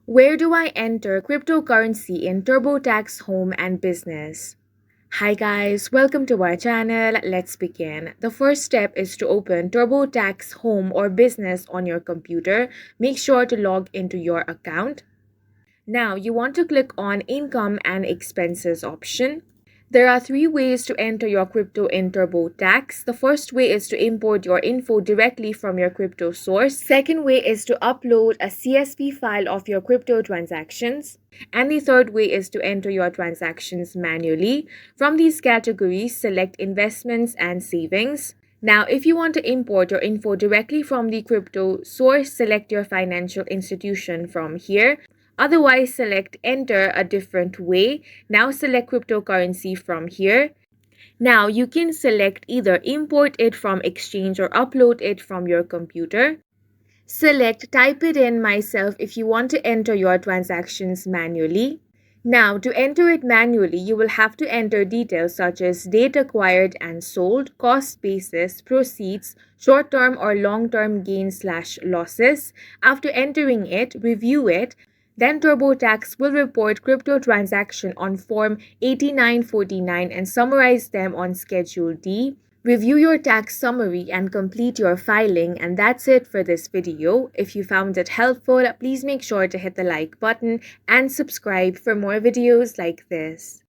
Where do I enter cryptocurrency in TurboTax Home and Business? Hi guys, welcome to our channel. Let's begin. The first step is to open TurboTax Home or Business on your computer. Make sure to log into your account. Now you want to click on Income and Expenses option. There are three ways to enter your crypto in TurboTax. The first way is to import your info directly from your crypto source. Second way is to upload a CSV file of your crypto transactions. And the third way is to enter your transactions manually. From these categories, select Investments and Savings. Now, if you want to import your info directly from the crypto source, select your financial institution from here. Otherwise, select Enter a different way. Now select cryptocurrency from here. Now you can select either import it from exchange or upload it from your computer. Select Type it in myself if you want to enter your transactions manually. Now to enter it manually, you will have to enter details such as date acquired and sold, cost basis, proceeds, short-term or long-term gains/losses. After entering it, review it. Then TurboTax will report crypto transaction on Form 8949 and summarize them on Schedule D. Review your tax summary and complete your filing, and that's it for this video. If you found it helpful, please make sure to hit the like button and subscribe for more videos like this.